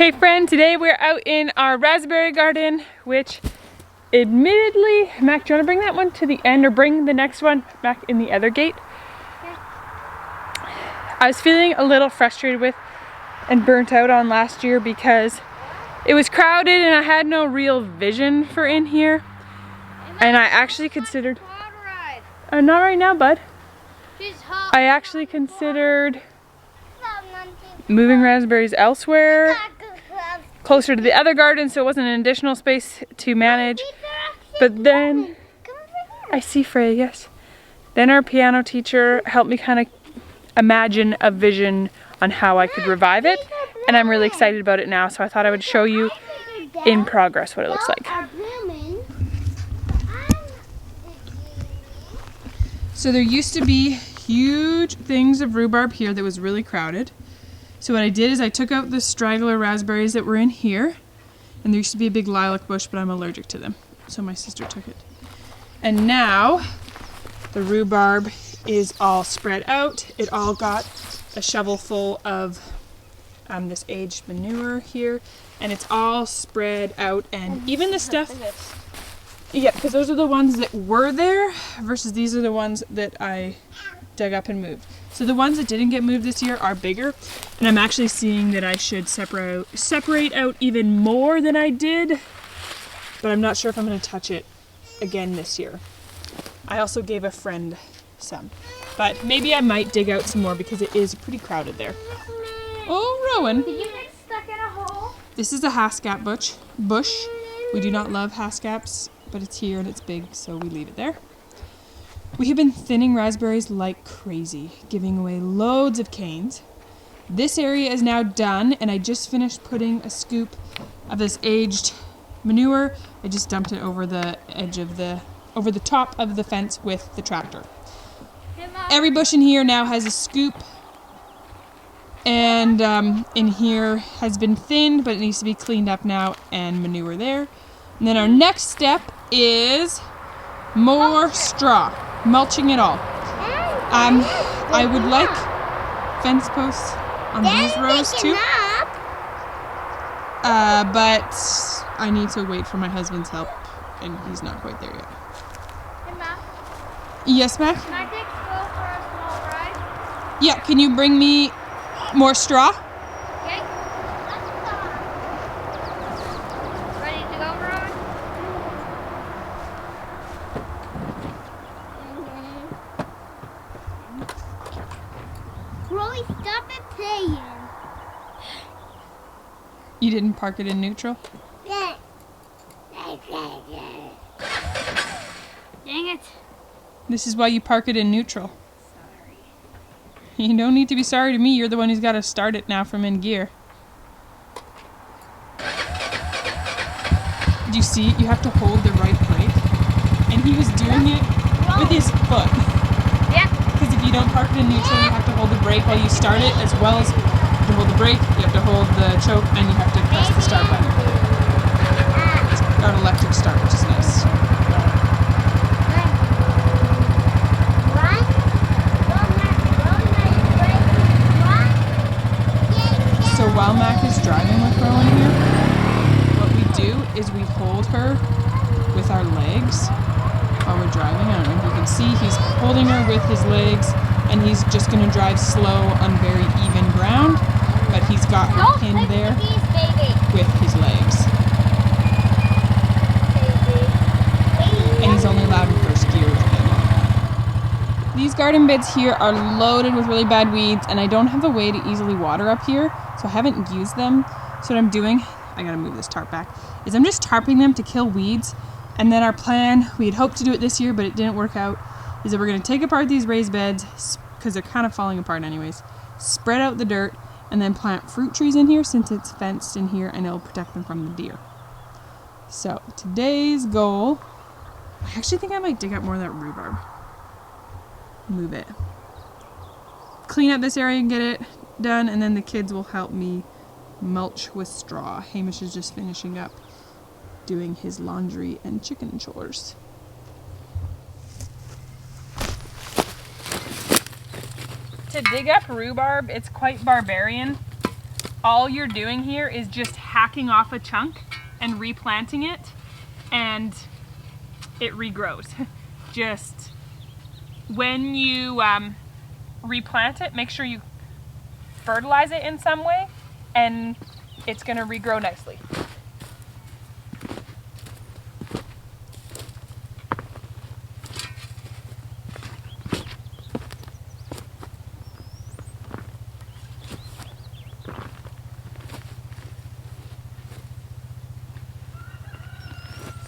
Okay friend, today we're out in our raspberry garden, which admittedly, Mac, do you want to bring that one to the end or bring the next one back in the other gate? Okay. I was feeling a little frustrated with and burnt out on last year because it was crowded and I had no real vision for in here. And I actually considered, not right now bud. I actually considered moving raspberries elsewhere, closer to the other garden so it wasn't an additional space to manage. But then, I see Freya, yes. Then our piano teacher helped me kind of imagine a vision on how I could revive it. And I'm really excited about it now, so I thought I would show you in progress what it looks like. So there used to be huge things of rhubarb here that was really crowded. So what I did is I took out the straggler raspberries that were in here, and there used to be a big lilac bush, but I'm allergic to them. So my sister took it. And now the rhubarb is all spread out. It all got a shovel full of this aged manure here, and it's all spread out, and even the stuff, yeah, because those are the ones that were there versus these are the ones that I dug up and moved. So the ones that didn't get moved this year are bigger, and I'm actually seeing that I should separate out even more than I did, but I'm not sure if I'm going to touch it again this year. I also gave a friend some, but maybe I might dig out some more because it is pretty crowded there. Oh, Rowan. Did you get stuck in a hole? This is a haskap bush. We do not love haskaps, but it's here and it's big, so we leave it there. We have been thinning raspberries like crazy, giving away loads of canes. This area is now done, and I just finished putting a scoop of this aged manure. I just dumped it over the edge of over the top of the fence with the tractor. Every bush in here now has a scoop, and in here has been thinned, but it needs to be cleaned up now, and manure there. And then our next step is more straw, mulching it all. I would like fence posts on these rows too, but I need to wait for my husband's help, and he's not quite there yet. Hey, Mac. Yes, Mac? Can I take straw for a small ride? Yeah, can you bring me more straw? Okay. Ready to go, Rowan? Roy, stop it playing. You didn't park it in neutral? Dang it. This is why you park it in neutral. You don't need to be sorry to me. You're the one who's got to start it now from in gear. Did you see it? You have to hold the right brake. And he was doing it with his foot. Yeah. Because if you don't park it in neutral, you have to hold the brake while you start it, as well as to hold the brake, you have to hold the choke, and you have to press the start button. It's got an electric start, which is nice. So while Mac is driving with Rowan here, what we do is we hold her with our legs while we're driving. I don't know if you can see, he's holding her with his legs, and he's just going to drive slow on very even ground, but he's got her pinned there with his legs. And he's only allowed in first gear with him. These garden beds here are loaded with really bad weeds, and I don't have a way to easily water up here, so I haven't used them. So what I'm doing, I gotta move this tarp back, is I'm just tarping them to kill weeds. And then our plan, we had hoped to do it this year, but it didn't work out, is that we're gonna take apart these raised beds, because they're kind of falling apart anyways, spread out the dirt, and then plant fruit trees in here since it's fenced in here, and it'll protect them from the deer. So today's goal, I actually think I might dig up more of that rhubarb. Move it. Clean up this area and get it done, and then the kids will help me mulch with straw. Hamish is just finishing up doing his laundry and chicken chores. To dig up rhubarb, it's quite barbarian. all you're doing here is just hacking off a chunk and replanting it, and it regrows. Just when you replant it, make sure you fertilize it in some way, and it's gonna regrow nicely.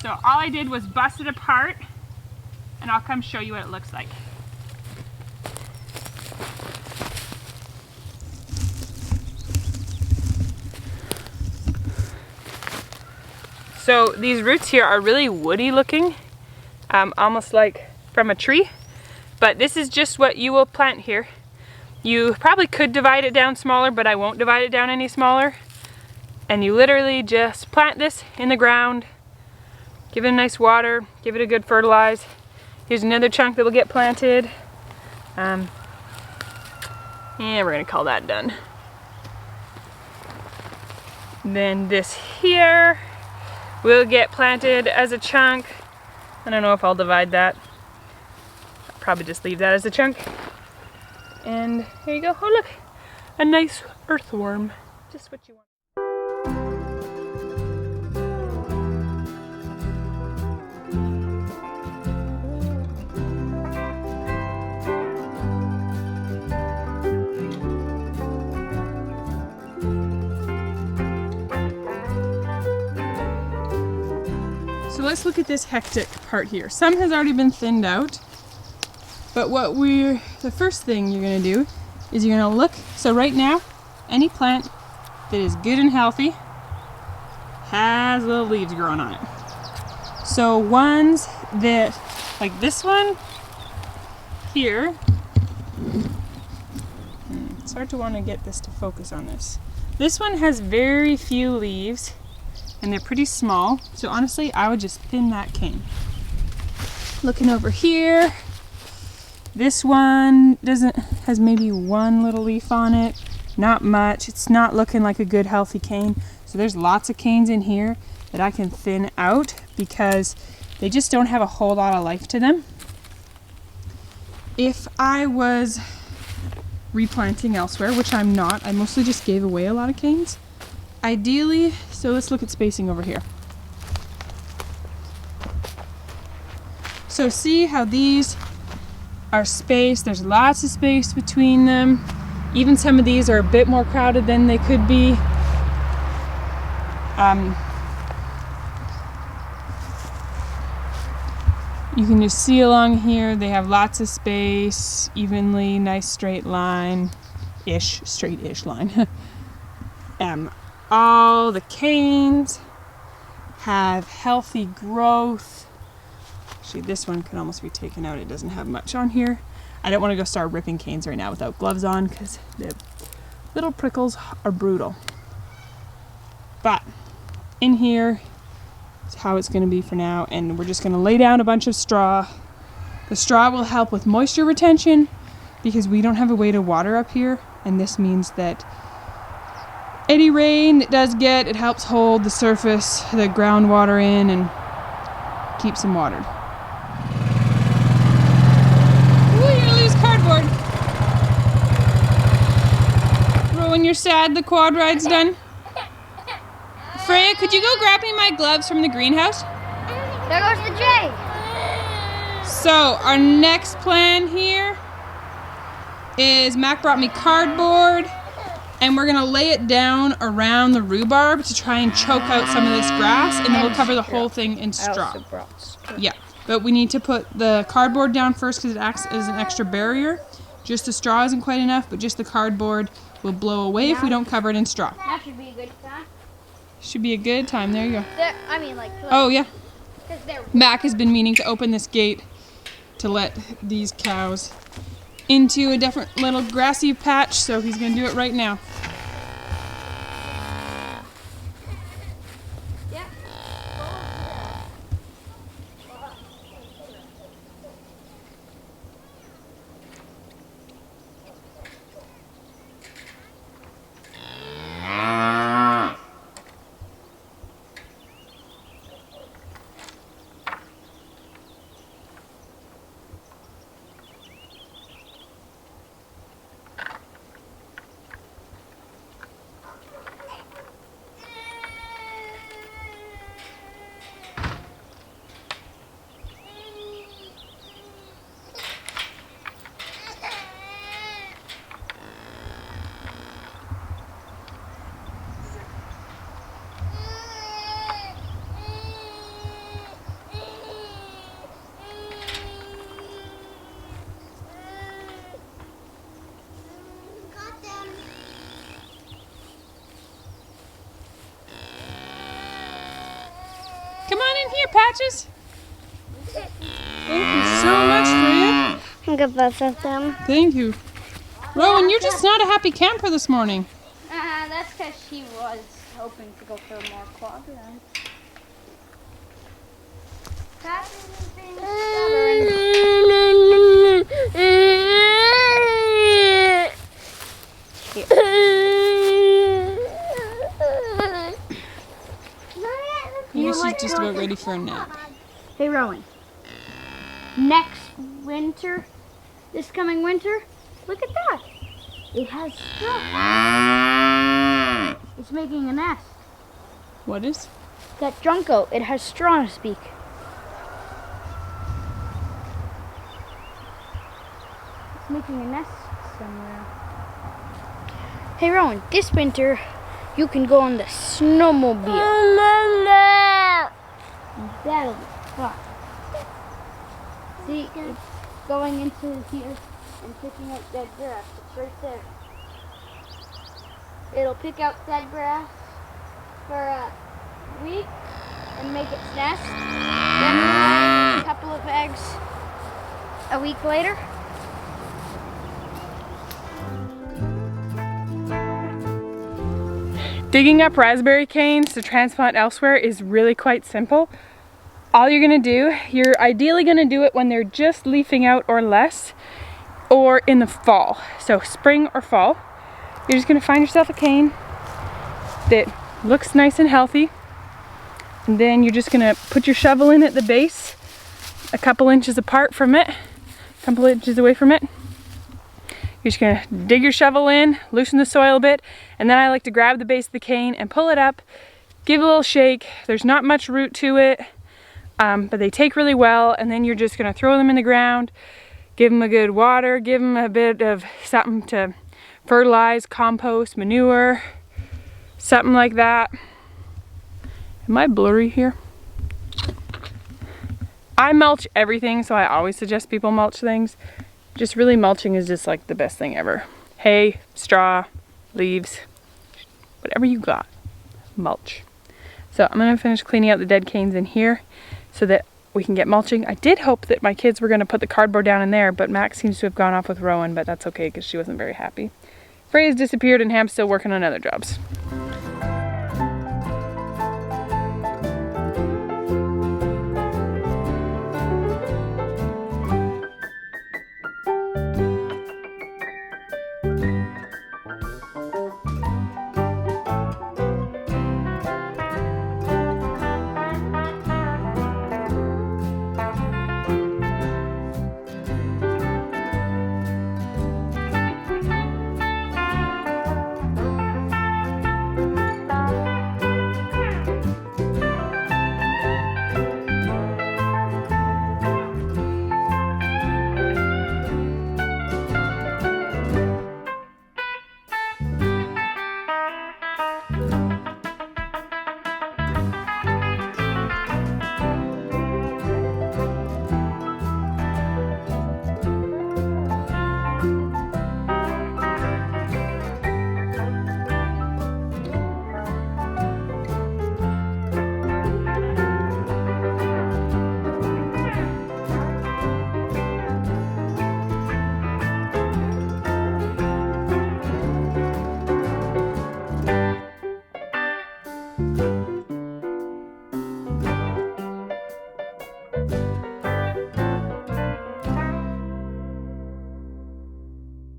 So all I did was bust it apart, and I'll come show you what it looks like. So these roots here are really woody looking, almost like from a tree, but this is just what you will plant here. You probably could divide it down smaller, but I won't divide it down any smaller. And you literally just plant this in the ground, give it a nice water, give it a good fertilize. Here's another chunk that will get planted. And we're gonna call that done. Then this here will get planted as a chunk. I don't know if I'll divide that. I'll probably just leave that as a chunk. And here you go. Oh look, a nice earthworm. Just what you want. So let's look at this hectic part here. Some has already been thinned out, but the first thing you're gonna do is you're gonna look. So right now, any plant that is good and healthy has little leaves growing on it. So ones that, like this one here, it's hard to want to get this to focus on this. This one has very few leaves, and they're pretty small, so honestly I would just thin that cane. Looking over here, this one has maybe one little leaf on it, not much. It's not looking like a good healthy cane, so there's lots of canes in here that I can thin out because they just don't have a whole lot of life to them. If I was replanting elsewhere, which I'm not, I mostly just gave away a lot of canes. Ideally, so let's look at spacing over here. So see how these are spaced? There's lots of space between them. Even some of these are a bit more crowded than they could be. You can just see along here, they have lots of space, evenly, nice straight line-ish, straight-ish line. All the canes have healthy growth. Actually, this one could almost be taken out. It doesn't have much on here. I don't want to go start ripping canes right now without gloves on because the little prickles are brutal. But in here is how it's going to be for now, and we're just going to lay down a bunch of straw. The straw will help with moisture retention because we don't have a way to water up here, and this means that any rain it does get, it helps hold the surface, the groundwater in, and keeps them watered. Ooh, you're gonna lose cardboard. When you're sad the quad ride's done. Freya, could you go grab me my gloves from the greenhouse? There goes the J. So our next plan here is Mac brought me cardboard, and we're gonna lay it down around the rhubarb to try and choke out some of this grass, and then we'll cover the whole thing in straw. Yeah, but we need to put the cardboard down first because it acts as an extra barrier. Just the straw isn't quite enough, but just the cardboard will blow away if we don't cover it in straw. That should be a good time. Should be a good time. There you go. I mean, like Oh yeah. they're Mac has been meaning to open this gate to let these cows into a different little grassy patch, so he's gonna do it right now. yeah. Come on in here, Patches. Thank you so much, Freya. I got both of them. Thank you. Rowan, you're just not a happy camper this morning. That's because she was hoping to go for more quad runs. Patches is being stubborn. Maybe she's just about ready for a nap. Hey, Rowan. Next winter, this coming winter, look at that. It has straw. It's making a nest. What is? That junco, it has straw on its beak. It's making a nest somewhere. Hey, Rowan, this winter, you can go on the snowmobile. That'll be fun. See, it's going into here and picking out dead grass. It's right there. It'll pick out dead grass for a week and make its nest. Then lay a couple of eggs a week later. Digging up raspberry canes to transplant elsewhere is really quite simple. All you're gonna do, you're ideally gonna do it when they're just leafing out or less, or in the fall. So spring or fall. You're just gonna find yourself a cane that looks nice and healthy. And then you're just gonna put your shovel in at the base, a couple inches apart from it, a couple inches away from it. You're just gonna dig your shovel in, loosen the soil a bit, and then I like to grab the base of the cane and pull it up, give it a little shake. There's not much root to it, but they take really well, and then you're just gonna throw them in the ground, give them a good water, give them a bit of something to fertilize, compost, manure, something like that. Am I blurry here? I mulch everything, so I always suggest people mulch things. Just really mulching is just like the best thing ever. Hay, straw, leaves, whatever you got, mulch. So I'm gonna finish cleaning out the dead canes in here so that we can get mulching. I did hope that my kids were gonna put the cardboard down in there, but Max seems to have gone off with Rowan, but that's okay because she wasn't very happy. Freya's disappeared and Ham's still working on other jobs.